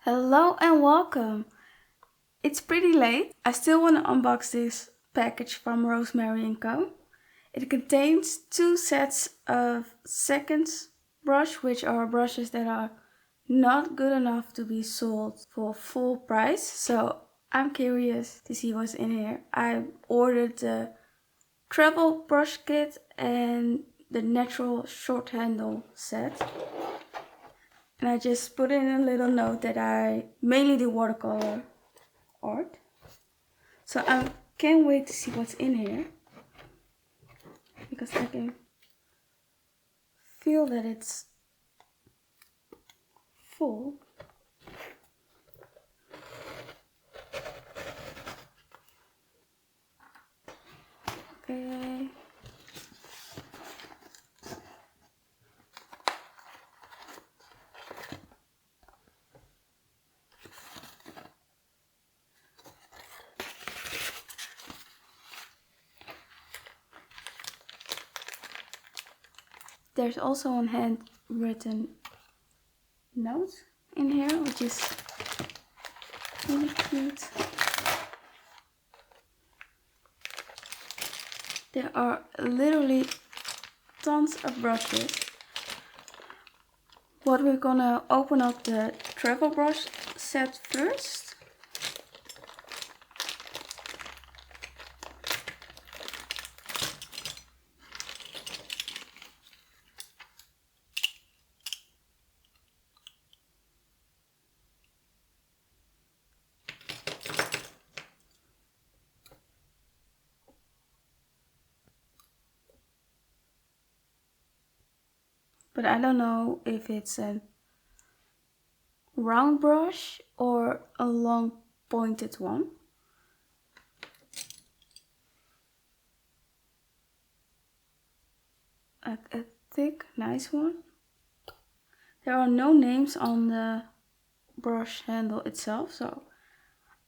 Hello and welcome. It's pretty late. I still want to unbox this package from Rosemary and Co. It contains 2 sets of seconds brush, which are brushes that are not good enough to be sold for full price. So I'm curious to see what's in here. I ordered the travel brush kit and the natural short handle set. And I just put in a little note that I mainly do watercolor art. So I can't wait to see what's in here, because I can feel that it's full. Okay. There's also a handwritten note in here, which is really cute. There are literally tons of brushes. But we're gonna open up the travel brush set first. But I don't know if it's a round brush or a long pointed one. A thick, nice one. There are no names on the brush handle itself, so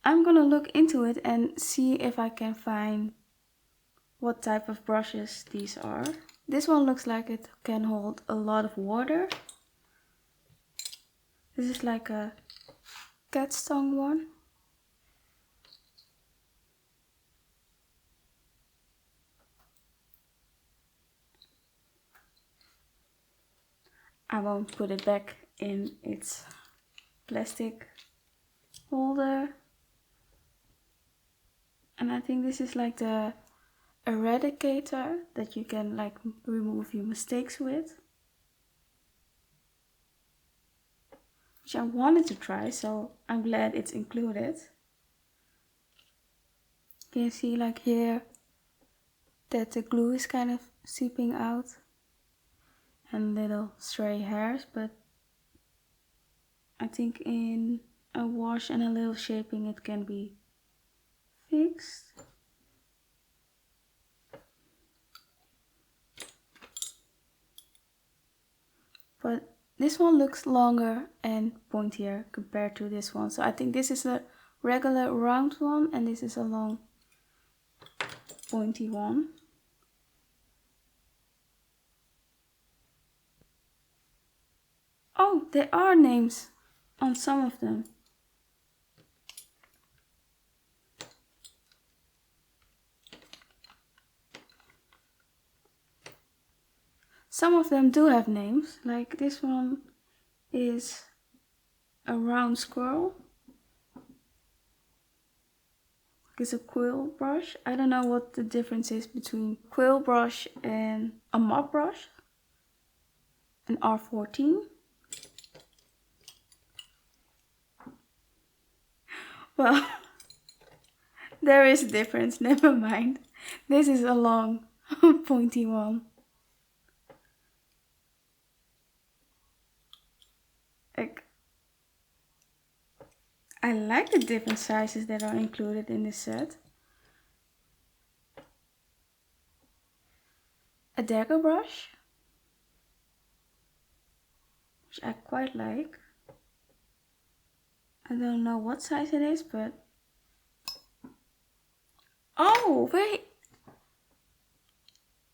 I'm gonna look into it and see if I can find what type of brushes these are. This one looks like it can hold a lot of water. This is like a cat's tongue one. I won't put it back in its plastic holder. And I think this is like the eradicator that you can like remove your mistakes with, which I wanted to try, so I'm glad it's included. You can see like here that the glue is kind of seeping out and little stray hairs, but I think in a wash and a little shaping it can be fixed. But this one looks longer and pointier compared to this one. So I think this is a regular round one and this is a long pointy one. Oh, there are names on some of them. Some of them do have names, like this one is a round squirrel. It's a quill brush. I don't know what the difference is between quill brush and a mop brush. An R14. Well, there is a difference, never mind. This is a long, pointy one. I like the different sizes that are included in this set. A dagger brush, which I quite like. I don't know what size it is, but... Oh, wait!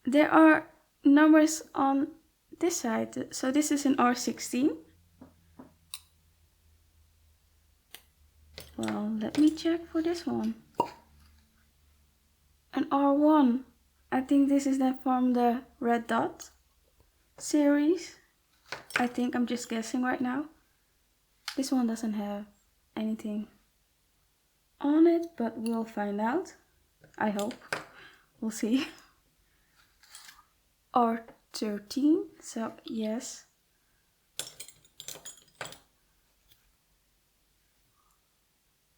There are numbers on this side. So this is an R16. Well, let me check for this one. An R1. I think this is then from the Red Dot series. I think I'm just guessing right now. This one doesn't have anything on it, but we'll find out. I hope. We'll see. R13, so yes.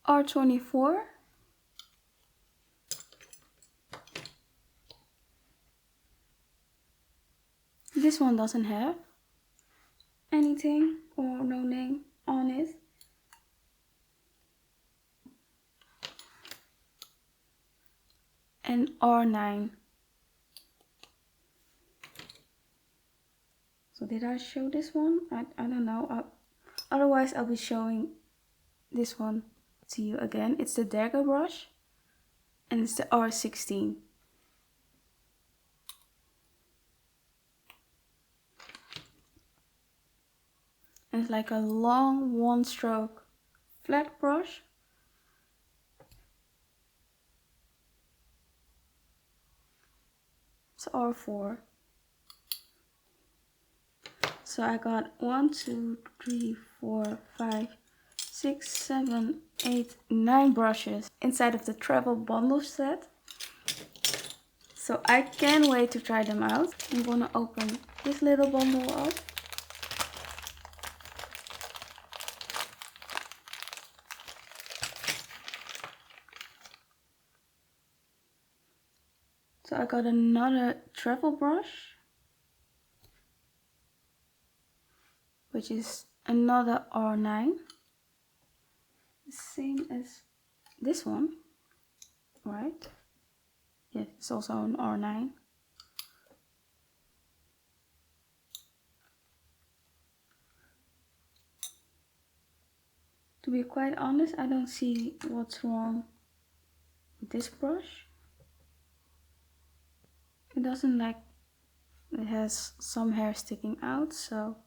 R24. This one doesn't have anything or no name on it. And R9. So did I show this one? I don't know. Otherwise I'll be showing this one to you again. It's the dagger brush and it's the R16. And it's like a long one stroke flat brush. It's R4. So I got 1, 2, 3, 4, 5, 6, 7, 8, 9 brushes inside of the travel bundle set. So I can't wait to try them out. I'm gonna open this little bundle up. So I got another travel brush, which is another R9. The same as this one, right? Yeah, it's also an R9. To be quite honest, I don't see what's wrong with this brush. It doesn't like, it has some hair sticking out, so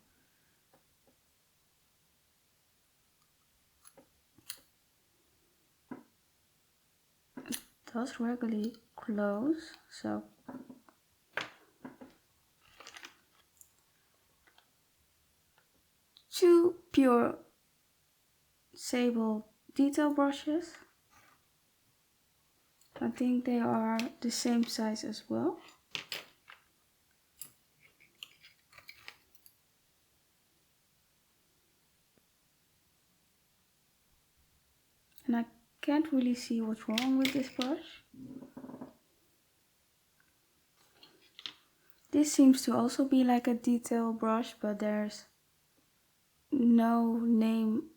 it does regularly close, so two pure sable detail brushes. I think they are the same size as well. And I can't really see what's wrong with this brush. This seems to also be like a detail brush, but there's no name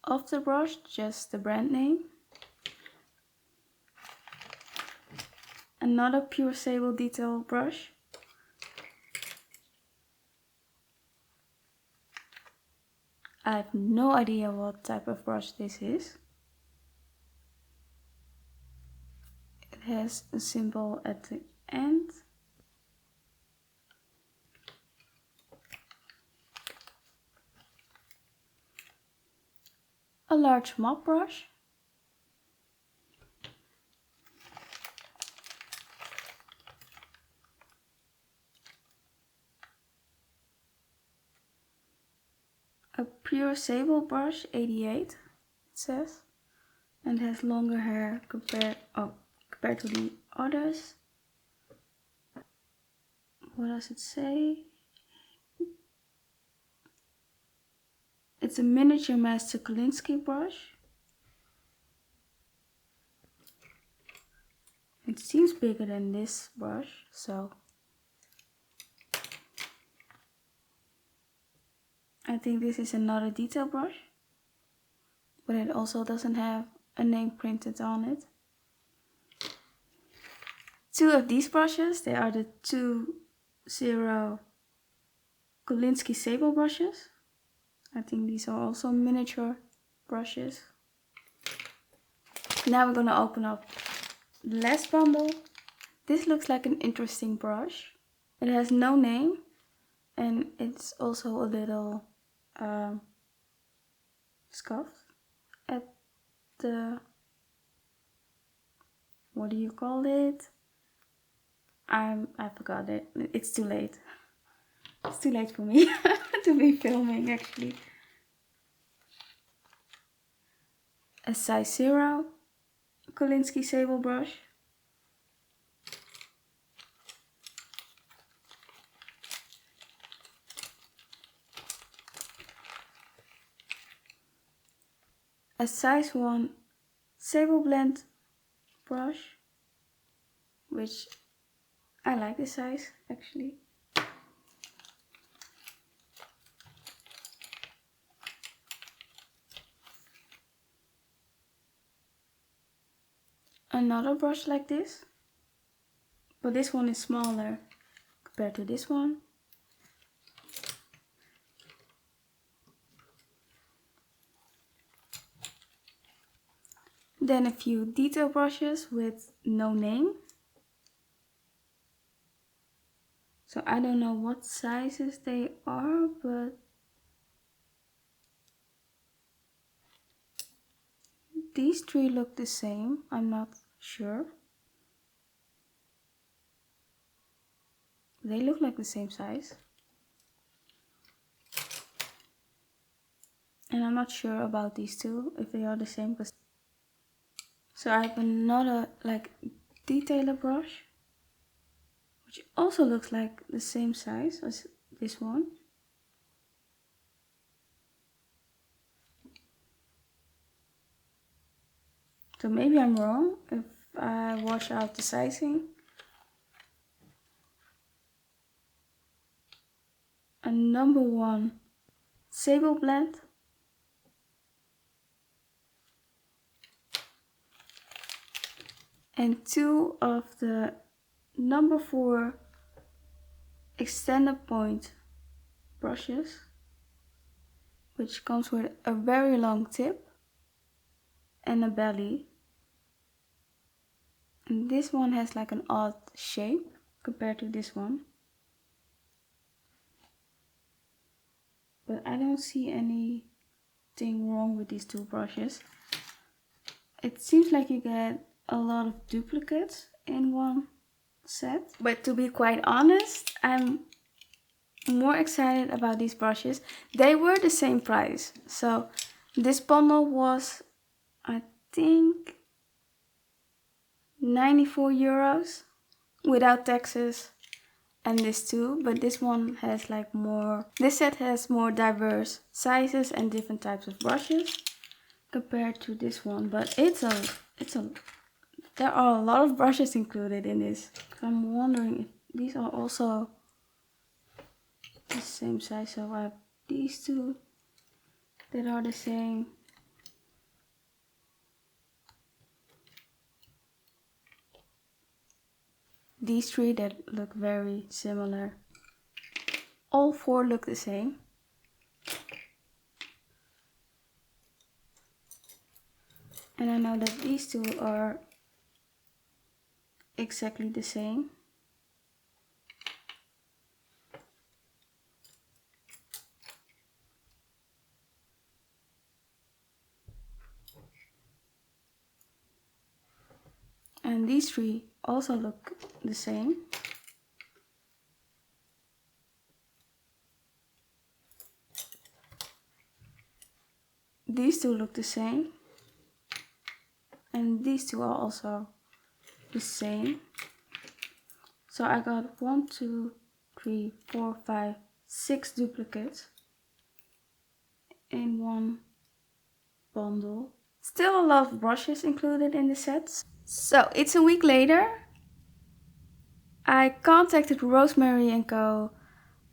of the brush, just the brand name. Another pure sable detail brush. I have no idea what type of brush this is. It has a symbol at the end. A large mop brush. A pure sable brush, 88, it says. And has longer hair compared to the others. What does it say? It's a miniature Master Kolinsky brush. It seems bigger than this brush, so I think this is another detail brush, but it also doesn't have a name printed on it. Two of these brushes, they are the 2-0 Kolinsky sable brushes. I think these are also miniature brushes. Now we're gonna open up the last bundle. This looks like an interesting brush. It has no name and it's also a little scuffed at the, what do you call it? I forgot it. It's too late. It's too late for me to be filming actually. A size 0 Kolinsky sable brush. A size 1 sable blend brush, which I like this size actually. Another brush like this, but this one is smaller compared to this one. Then a few detail brushes with no name. So I don't know what sizes they are, but these 3 look the same. I'm not sure. They look like the same size. And I'm not sure about these 2, if they are the same. So I have another like detailer brush, which also looks like the same size as this one. So maybe I'm wrong if I wash out the sizing. A number 1 sable blend. And 2 of the number 4 extended point brushes, which comes with a very long tip and a belly. And this one has like an odd shape compared to this one. But I don't see anything wrong with these 2 brushes. It seems like you get a lot of duplicates in one set. But to be quite honest, I'm more excited about these brushes. They were the same price. So this bundle was, I think, 94 euros without taxes, and this too, but this one has like more, this set has more diverse sizes and different types of brushes compared to this one. But there are a lot of brushes included in this. I'm wondering if these are also the same size. So I have these 2 that are the same. These 3 that look very similar. All 4 look the same. And I know that these 2 are exactly the same. And these 3 also look the same. These 2 look the same. And these 2 are also the same. So I got 1, 2, 3, 4, 5, 6 duplicates in one bundle. Still a lot of brushes included in the sets. So it's a week later. I contacted Rosemary and Co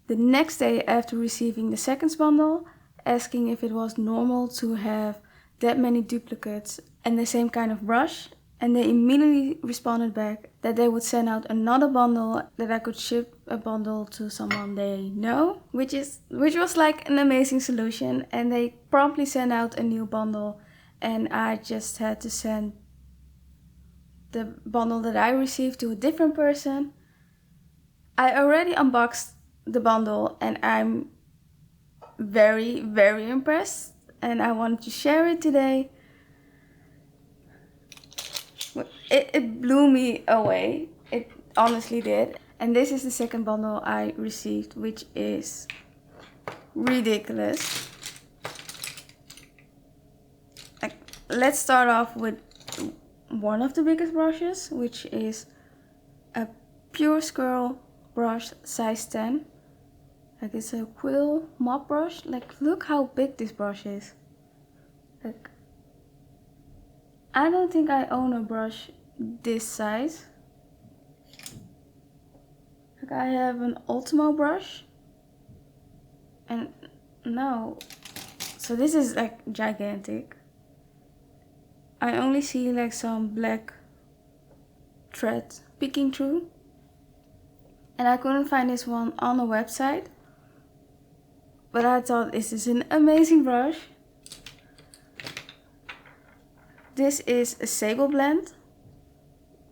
the next day after receiving the second bundle, asking if it was normal to have that many duplicates and the same kind of brush, and they immediately responded back that they would send out another bundle, that I could ship a bundle to someone they know, which was like an amazing solution. And they promptly sent out a new bundle, and I just had to send the bundle that I received to a different person. I already unboxed the bundle and I'm very, very impressed, and I wanted to share it today. It blew me away. It honestly did. And this is the second bundle I received, which is ridiculous. Like, let's start off with one of the biggest brushes, which is a Pure Squirrel brush size 10. Like, it's a quill mop brush. Like, look how big this brush is. Like, I don't think I own a brush this size. Like, I have an Ultimo brush, and no, so this is like gigantic. I only see like some black thread peeking through, and I couldn't find this one on the website, but I thought this is an amazing brush. This is a sable blend,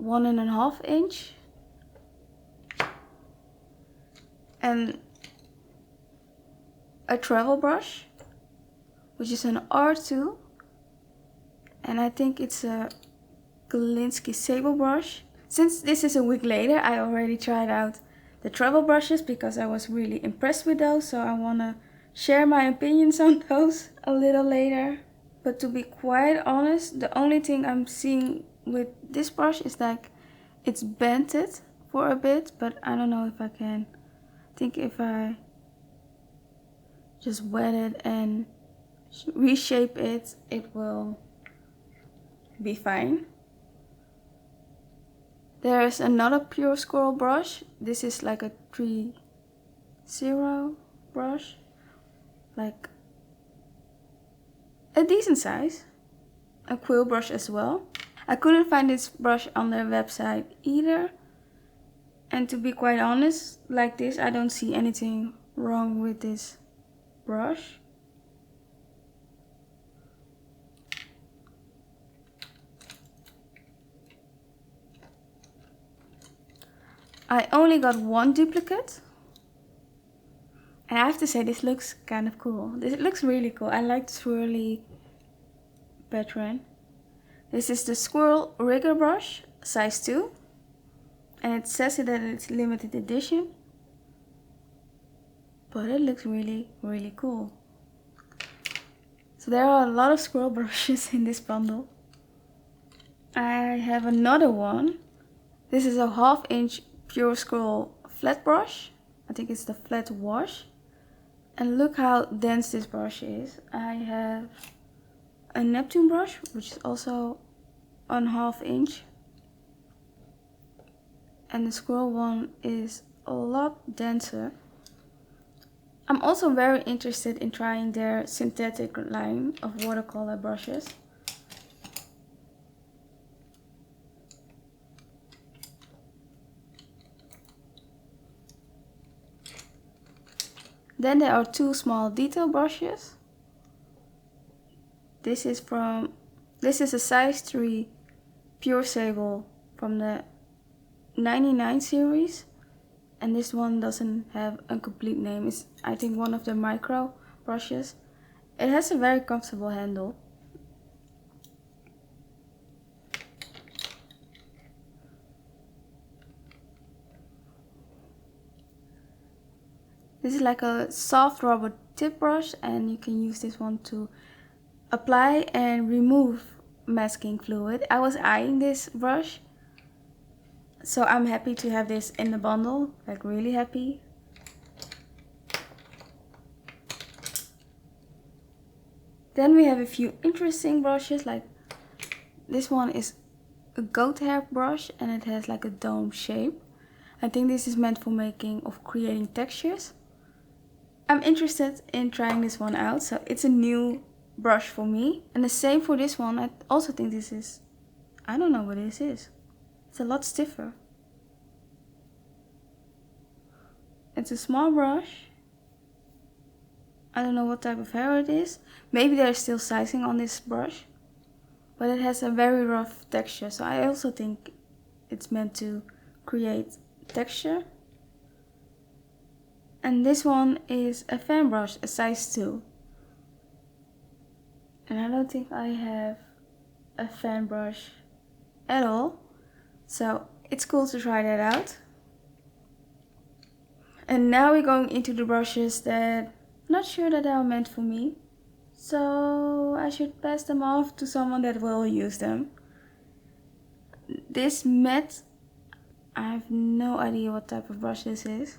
1.5 inch, and a travel brush, which is an R2, and I think it's a Galinsky sable brush. Since this is a week later, I already tried out the travel brushes because I was really impressed with those, so I want to share my opinions on those a little later. But to be quite honest, the only thing I'm seeing with this brush is like it's bented for a bit, but I don't know if I can. I think if I just wet it and reshape it, it will be fine. There's another Pure Squirrel brush. This is like a 3.0 brush, like a decent size. A quill brush as well. I couldn't find this brush on their website either. And to be quite honest, like this, I don't see anything wrong with this brush. I only got one duplicate, and I have to say this looks kind of cool. This looks really cool. I like the swirly pattern. This is the Squirrel Rigger brush, size 2, and it says that it's limited edition, but it looks really, really cool. So there are a lot of squirrel brushes in this bundle. I have another one. This is a 1/2 inch Pure Squirrel flat brush. I think it's the flat wash. And look how dense this brush is. I have a Neptune brush, which is also on 1/2 inch. And the squirrel one is a lot denser. I'm also very interested in trying their synthetic line of watercolor brushes. Then there are two small detail brushes. This is a size 3 pure sable from the 99 series. And this one doesn't have a complete name. It's, I think, one of the micro brushes. It has a very comfortable handle. This is like a soft rubber tip brush, and you can use this one to apply and remove masking fluid. I was eyeing this brush, so I'm happy to have this in the bundle, like really happy. Then we have a few interesting brushes, like this one is a goat hair brush and it has like a dome shape. I think this is meant for making or creating textures. I'm interested in trying this one out, so it's a new brush for me. And the same for this one. I also think this is, I don't know what this is. It's a lot stiffer. It's a small brush. I don't know what type of hair it is. Maybe there's still sizing on this brush, but it has a very rough texture, so I also think it's meant to create texture. And this one is a fan brush, a size 2. And I don't think I have a fan brush at all. So it's cool to try that out. And now we're going into the brushes that I'm not sure that are meant for me. So I should pass them off to someone that will use them. This matte, I have no idea what type of brush this is.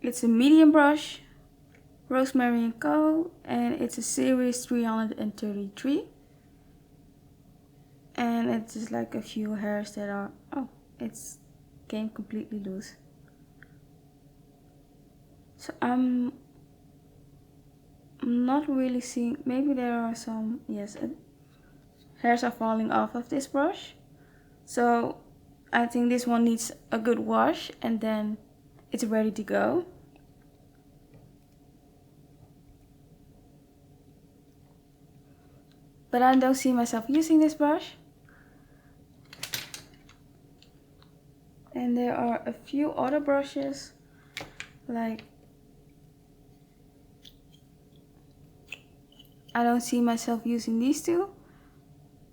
It's a medium brush, Rosemary and Co, and it's a series 333. And it's just like a few hairs that are, it's came completely loose. So I'm not really seeing, maybe there are some, yes, hairs are falling off of this brush. So I think this one needs a good wash and then it's ready to go. But I don't see myself using this brush. And there are a few other brushes, like I don't see myself using these two.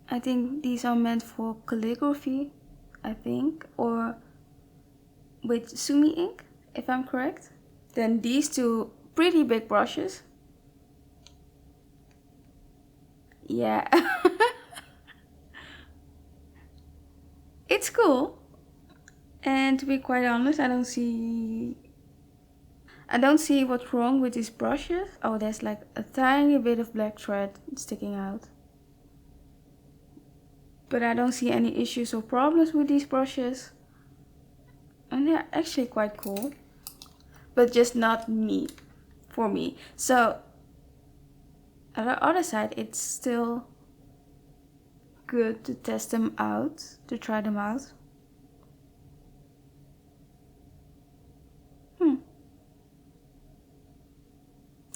I think these are meant for calligraphy, I think, or with sumi ink, if I'm correct. Then these two pretty big brushes. Yeah. It's cool. And to be quite honest, I don't see what's wrong with these brushes. Oh, there's like a tiny bit of black thread sticking out. But I don't see any issues or problems with these brushes. And they're actually quite cool. But just not for me. So, on the other side, it's still good to test them out, to try them out.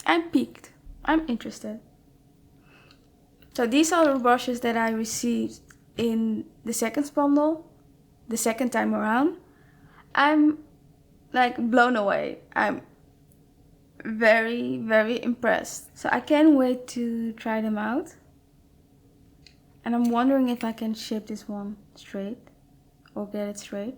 I'm piqued. I'm interested. So these are the brushes that I received in the second bundle, the second time around. I'm like blown away. I'm very, very impressed. So I can't wait to try them out. And I'm wondering if I can ship this one straight or get it straight.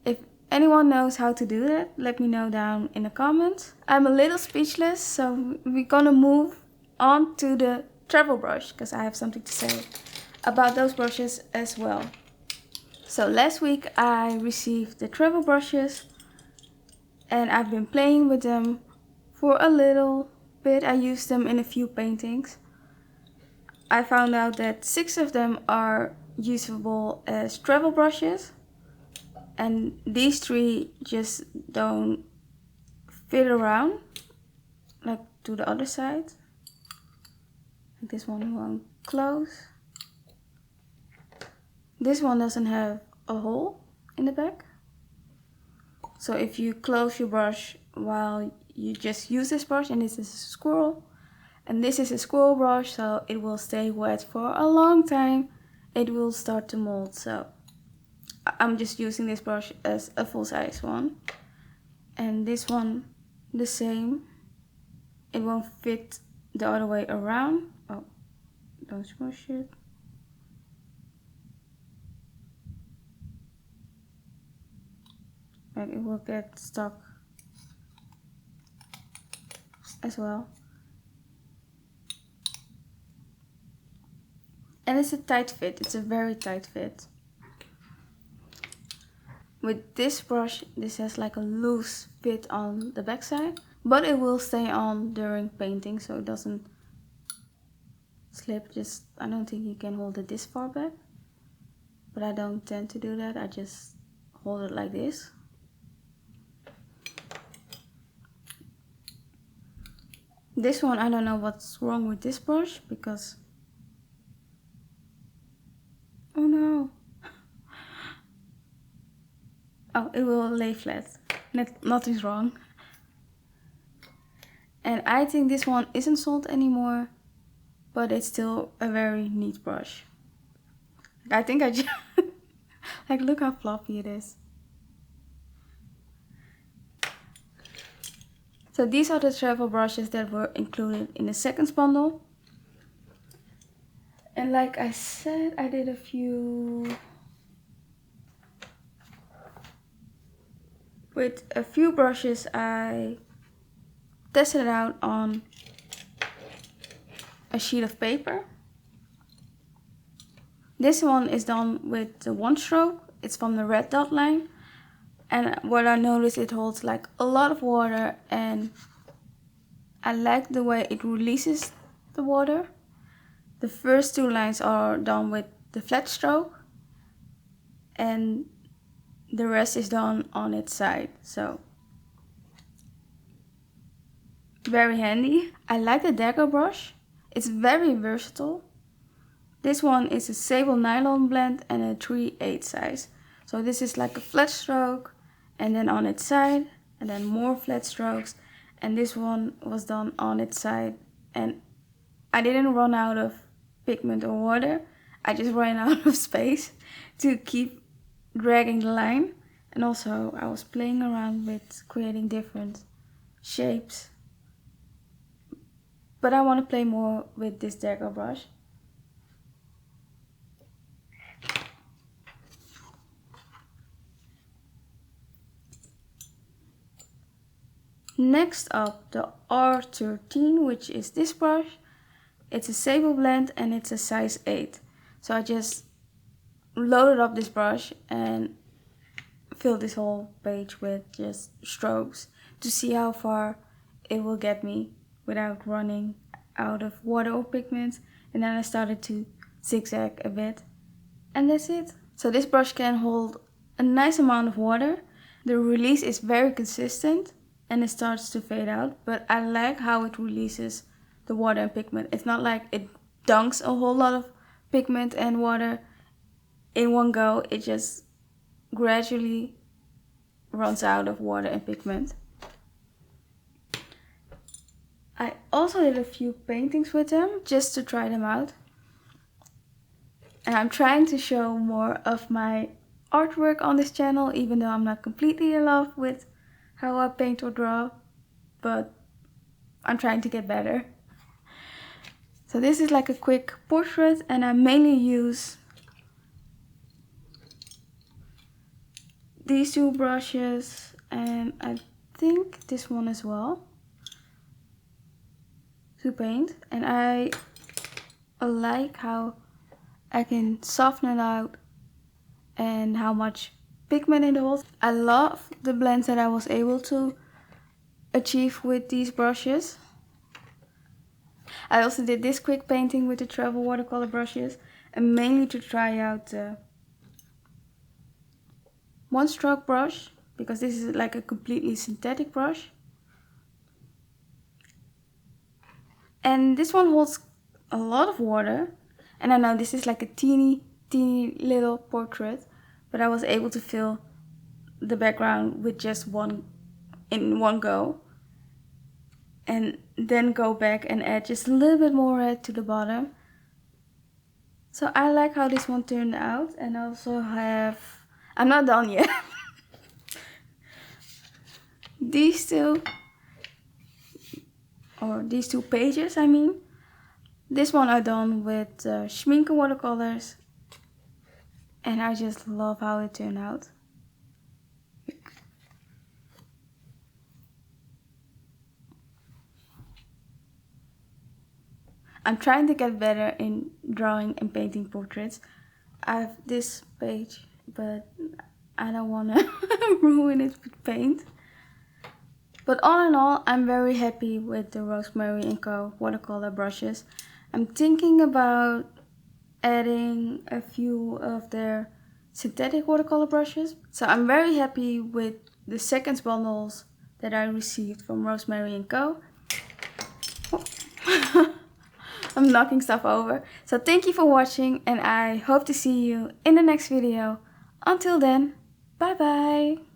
If anyone knows how to do that, let me know down in the comments. I'm a little speechless, so we're gonna move on to the travel brush because I have something to say about those brushes as well. So last week I received the travel brushes and I've been playing with them for a little bit. I used them in a few paintings. I found out that 6 of them are usable as travel brushes. And these 3 just don't fit around, like to the other side. Like this one won't close. This one doesn't have a hole in the back. So if you close your brush while you just use this brush, and this is a squirrel, and this is a squirrel brush, so it will stay wet for a long time. It will start to mold, so I'm just using this brush as a full-size one. And this one, the same. It won't fit the other way around. Oh, don't smush it. Like it will get stuck as well. And it's a tight fit. It's a very tight fit. With this brush, this has like a loose fit on the backside, but it will stay on during painting, so it doesn't slip. I don't think you can hold it this far back, but I don't tend to do that. I just hold it like this. This one, I don't know what's wrong with this brush because, oh no. Oh, it will lay flat. Nothing's wrong. And I think this one isn't sold anymore, but it's still a very neat brush. I think I just, like, look how floppy it is. So these are the travel brushes that were included in the second bundle. And like I said, I did a few... With a few brushes, I tested it out on a sheet of paper. This one is done with the one stroke. It's from the red dot line. And what I noticed, it holds like a lot of water, and I like the way it releases the water. The first two lines are done with the flat stroke, and the rest is done on its side. So very handy. I like the dagger brush. It's very versatile. This one is a sable nylon blend and a 3/8 size. So this is like a flat stroke, and then on its side, and then more flat strokes. And this one was done on its side, and I didn't run out of pigment or water. I just ran out of space to keep dragging the line. And also I was playing around with creating different shapes. But I want to play more with this dagger brush. Next up, the R13, which is this brush. It's a sable blend and it's a size 8. So I just loaded up this brush and filled this whole page with just strokes to see how far it will get me without running out of water or pigment. And then I started to zigzag a bit, and that's it. So this brush can hold a nice amount of water. The release is very consistent and it starts to fade out, but I like how it releases the water and pigment. It's not like it dunks a whole lot of pigment and water in one go. It just gradually runs out of water and pigment. I also did a few paintings with them just to try them out. And I'm trying to show more of my artwork on this channel, even though I'm not completely in love with how I paint or draw, but I'm trying to get better. So this is like a quick portrait, and I mainly use these two brushes, and I think this one as well, to paint. And I like how I can soften it out and how much pigment it holds. I love the blends that I was able to achieve with these brushes. I also did this quick painting with the travel watercolor brushes, and mainly to try out the one stroke brush, because this is like a completely synthetic brush. And this one holds a lot of water, and I know this is like a teeny little portrait, but I was able to fill the background with just one go, and then go back and add just a little bit more red to the bottom. So I like how this one turned out. And I also have, I'm not done yet. These two pages, I mean. This one I done with Schminke watercolors, and I just love how it turned out. I'm trying to get better in drawing and painting portraits. I have this page, but I don't want to ruin it with paint. But all in all, I'm very happy with the Rosemary Co watercolor brushes. I'm thinking about adding a few of their synthetic watercolor brushes. So I'm very happy with the seconds bundles that I received from Rosemary and Co. Oh. I'm knocking stuff over. So thank you for watching, and I hope to see you in the next video. Until then, bye bye!